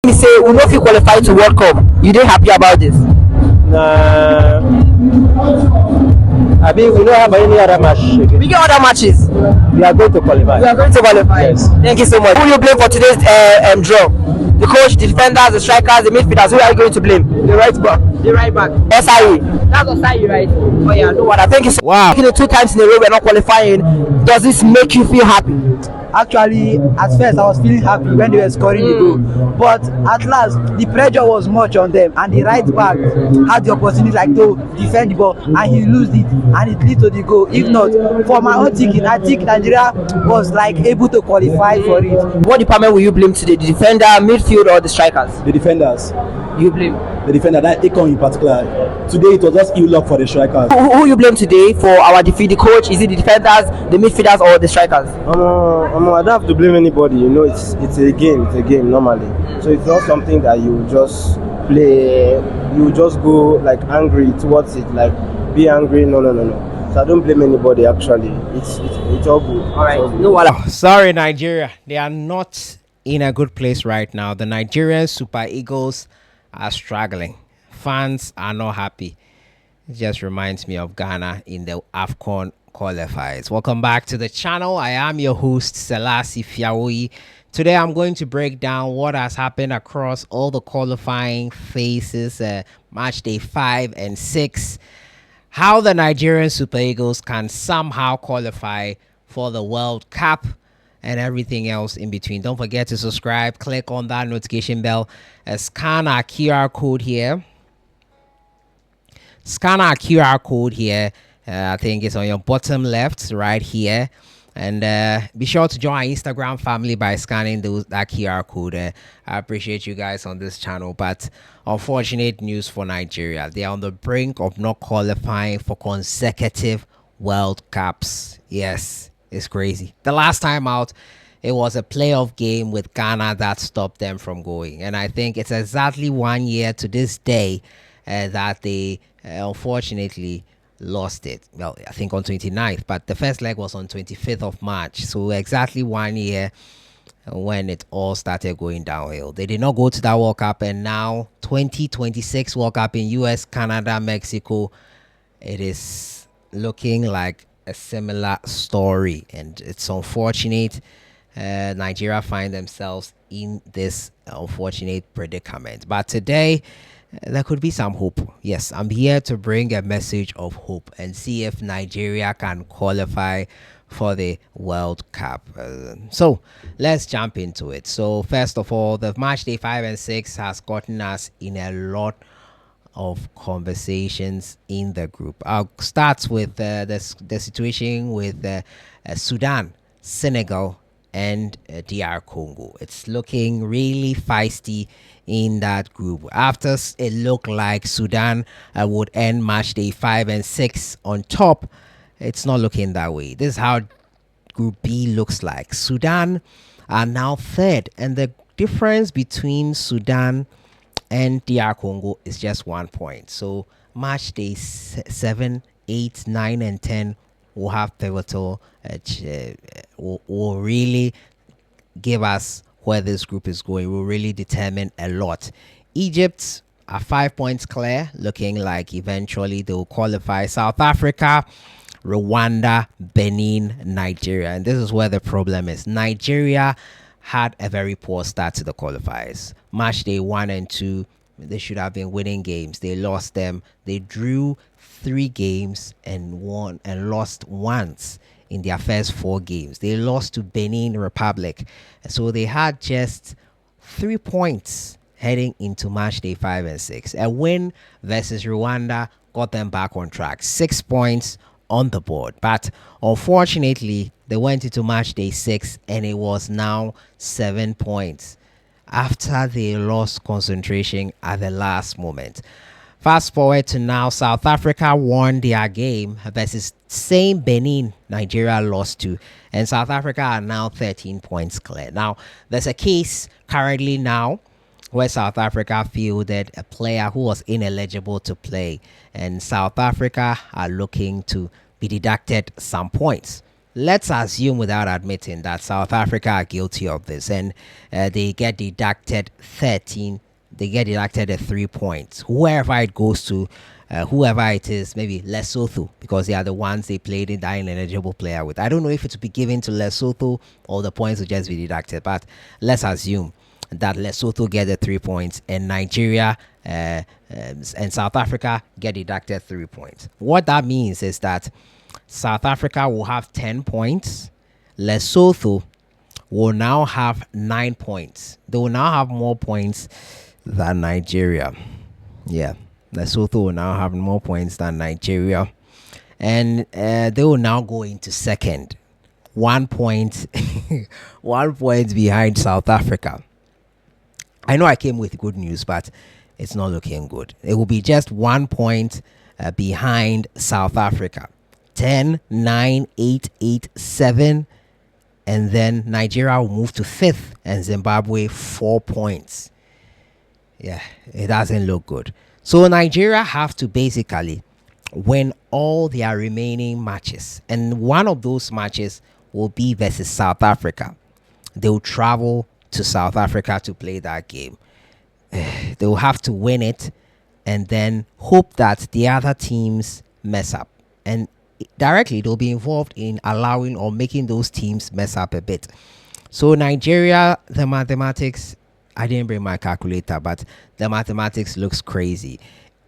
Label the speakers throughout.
Speaker 1: me say we know if you qualify to World Cup. You dey happy about this?
Speaker 2: Nah, I mean, we don't have any other match.
Speaker 1: We get other matches.
Speaker 2: We are going to qualify.
Speaker 1: We are going to qualify.
Speaker 2: Yes.
Speaker 1: Thank you so much. Who you blame for today's draw? The coach, the defenders, the strikers, the midfielders. Who are you going to blame? The right back. The right back. SIE. That's SIE, right? Oh yeah, no what. Thank you so much.
Speaker 3: Wow.
Speaker 1: Taking it 2 times in a row, we're not qualifying. Does this make you feel happy?
Speaker 4: Actually, at first I was feeling happy when they were scoring the goal, but at last the pressure was much on them, and the right back had the opportunity like to defend the ball, and he lost it, and it led to the goal. If not, for my own thinking, I think Nigeria was like able to qualify for it.
Speaker 1: What department will you blame today? The defender, midfield, or the strikers?
Speaker 5: The defenders.
Speaker 1: You blame.
Speaker 5: The defender, that Akon in particular. Today it was just ill luck for the strikers.
Speaker 1: Who you blame today for our defeat? The coach? Is it the defenders, the midfielders, or the strikers?
Speaker 2: I don't have to blame anybody. You know, it's a game. It's a game normally. So it's not something that you just play. You just go like angry towards it, like be angry. No. So I don't blame anybody. Actually, it's all good.
Speaker 1: All right.
Speaker 2: No,
Speaker 3: Sorry, Nigeria. They are not in a good place right now. The Nigerian Super Eagles are struggling. Fans are not happy. It just reminds me of Ghana in the AFCON qualifiers. Welcome back to the channel. I am your host, Selassie Fiawoyi. Today I'm going to break down what has happened across all the qualifying phases, match day 5 and 6, how the Nigerian Super Eagles can somehow qualify for the World Cup, and everything else in between. Don't forget to subscribe. Click on that notification bell. Scan our QR code here. I think it's on your bottom left right here. And be sure to join our Instagram family by scanning that QR code. I appreciate you guys on this channel. But unfortunate news for Nigeria. They are on the brink of not qualifying for consecutive World Cups. Yes. It's crazy. The last time out, it was a playoff game with Ghana that stopped them from going. And I think it's exactly 1 year to this day that they unfortunately lost it. Well, I think on 29th, but the first leg was on 25th of March. So exactly 1 year when it all started going downhill. They did not go to that World Cup, and now 2026 World Cup in US, Canada, Mexico, it is looking like a similar story, and it's unfortunate Nigeria find themselves in this unfortunate predicament. But today there could be some hope. Yes, I'm here to bring a message of hope and see if Nigeria can qualify for the World Cup. So let's jump into it. So first of all, the match day 5 and 6 has gotten us in a lot of conversations in the group. I'll start with the situation with Sudan, Senegal, and DR Congo. It's looking really feisty in that group. After it looked like Sudan would end match day 5 and 6 on top, it's not looking that way. This is how Group B looks like. Sudan are now third, and the difference between Sudan and DR Congo is just 1 point. So match day 7, 8, 9, and 10 will have pivotal, will really give us where this group is going, will really determine a lot. Egypt are 5 points clear, looking like eventually they will qualify. South Africa, Rwanda, Benin, Nigeria. And this is where the problem is. Nigeria had a very poor start to the qualifiers. Match day 1 and 2, they should have been winning games. They lost them. They drew 3 games and won and lost once in their first 4 games. They lost to Benin Republic. So they had just 3 points heading into match day 5 and 6. A win versus Rwanda got them back on track. 6 points on the board. But unfortunately, they went into match day 6 and it was now 7 points after they lost concentration at the last moment. Fast forward to now, South Africa won their game versus same Benin Nigeria lost to, and South Africa are now 13 points clear. Now, there's a case currently now where South Africa fielded a player who was ineligible to play, and South Africa are looking to be deducted some points. let's assume without admitting that South Africa are guilty of this, and they get deducted 13. They get deducted at 3 points. Whoever it goes to, whoever it is, maybe Lesotho, because they are the ones they played in that ineligible player with. I don't know if it will be given to Lesotho or the points will just be deducted, but let's assume that Lesotho get the 3 points and Nigeria and South Africa get deducted 3 points. What that means is that South Africa will have 10 points. Lesotho will now have 9 points. They will now have more points than Nigeria. Yeah, Lesotho will now have more points than Nigeria. And they will now go into second. 1 point, 1 point behind South Africa. I know I came with good news, but it's not looking good. It will be just 1 point behind South Africa. 10, 9, 8, 8, 7. And then Nigeria will move to 5th and Zimbabwe 4 points. Yeah, it doesn't look good. So Nigeria have to basically win all their remaining matches. And one of those matches will be versus South Africa. They will travel to South Africa to play that game. They will have to win it and then hope that the other teams mess up. And directly they'll be involved in allowing or making those teams mess up a bit. So Nigeria, the mathematics, I didn't bring my calculator, but the mathematics looks crazy.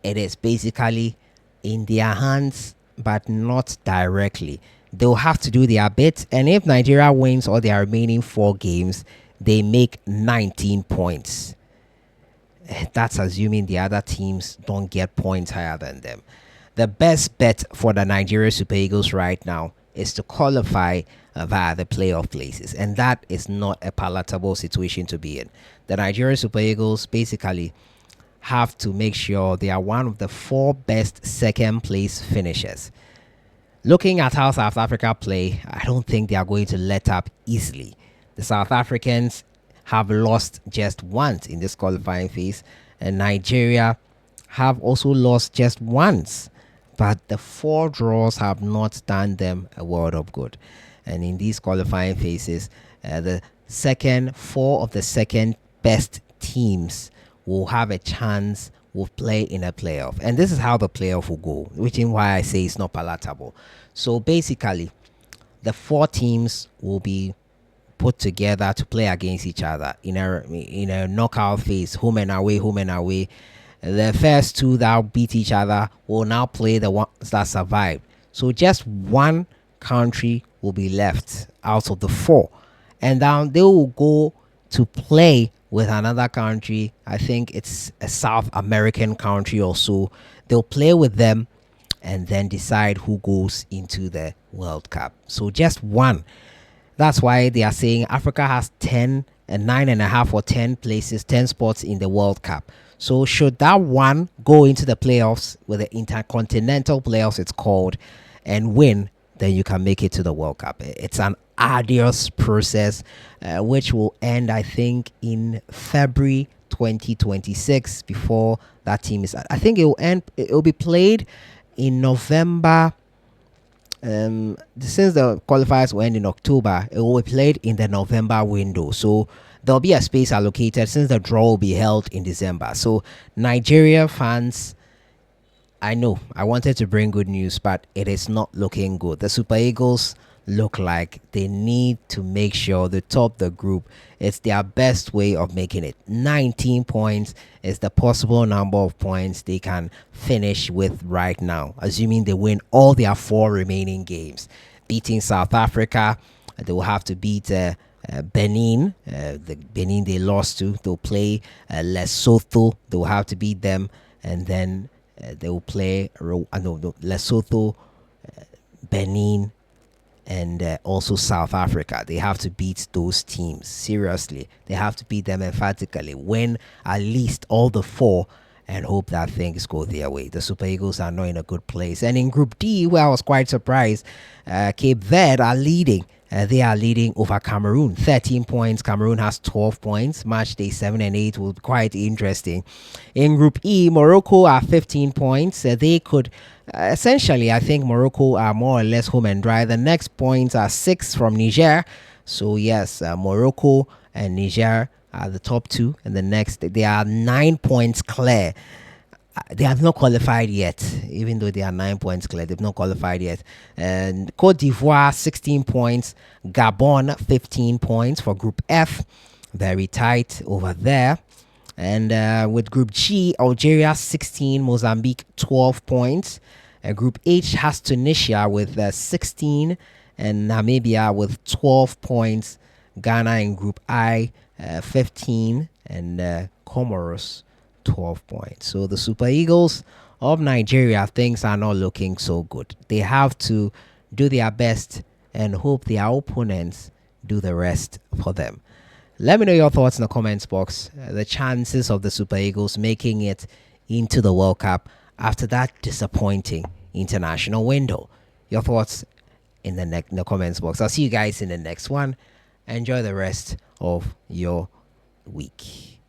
Speaker 3: It is basically in their hands, but not directly. They'll have to do their bit, and if Nigeria wins all their remaining 4 games, they make 19 points. That's assuming the other teams don't get points higher than them. The best bet for the Nigeria Super Eagles right now is to qualify via the playoff places, and that is not a palatable situation to be in. The Nigeria Super Eagles basically have to make sure they are one of the 4 best second place finishers. Looking at how South Africa play, I don't think they are going to let up easily. The South Africans have lost just once in this qualifying phase, and Nigeria have also lost just once. But the 4 draws have not done them a world of good. And in these qualifying phases, the 4 of the second best teams will have a chance, will play in a playoff. And this is how the playoff will go, which is why I say it's not palatable. So basically, the 4 teams will be put together to play against each other in a knockout phase, home and away, home and away. The first 2 that beat each other will now play the ones that survived. So just 1 country will be left out of the 4. And then they will go to play with another country. I think it's a South American country or so. They'll play with them and then decide who goes into the World Cup. So just 1. That's why they are saying Africa has 10 and 9.5 or 10 places, 10 spots in the World Cup. So should that 1 go into the playoffs, with the intercontinental playoffs it's called, and win, then you can make it to the World Cup. It's an arduous process, which will end, I think, in February 2026. Before that team is, I think it will end. It will be played in November. Since the qualifiers will end in October, it will be played in the November window. So there'll be a space allocated since the draw will be held in December. So Nigeria fans, I know I wanted to bring good news, but it is not looking good. The Super Eagles look like they need to make sure they top the group. It's their best way of making it. 19 points is the possible number of points they can finish with right now, assuming they win all their 4 remaining games. Beating South Africa, they will have to beat Benin. The Benin they lost to. They'll play Lesotho. They will have to beat them, and then they will play Lesotho, Benin, and also South Africa. They have to beat those teams. Seriously, they have to beat them emphatically. Win at least all the 4 and hope that things go their way. The Super Eagles are not in a good place. And in Group D, where I was quite surprised, Cape Verde are leading. They are leading over Cameroon, 13 points. Cameroon has 12 points. Match day 7 and 8 will be quite interesting. In Group E, Morocco are 15 points. They could Essentially, I think Morocco are more or less home and dry. The next points are 6 from Niger. So yes, Morocco and Niger are the top two, and the next they are 9 points clear. They have not qualified yet, even though they are 9 points clear. They've not qualified yet. And Cote d'Ivoire 16 points, Gabon 15 points for Group F. Very tight over there. And with Group G, Algeria 16, Mozambique 12 points. Group H has Tunisia with 16 and Namibia with 12 points. Ghana in Group I 15 and Comoros 12 points. So the Super Eagles of Nigeria, things are not looking so good. They have to do their best and hope their opponents do the rest for them. Let me know your thoughts in the comments box. The chances of the Super Eagles making it into the World Cup after that disappointing international window. Your thoughts in the comments box. I'll see you guys in the next one. Enjoy the rest of your week.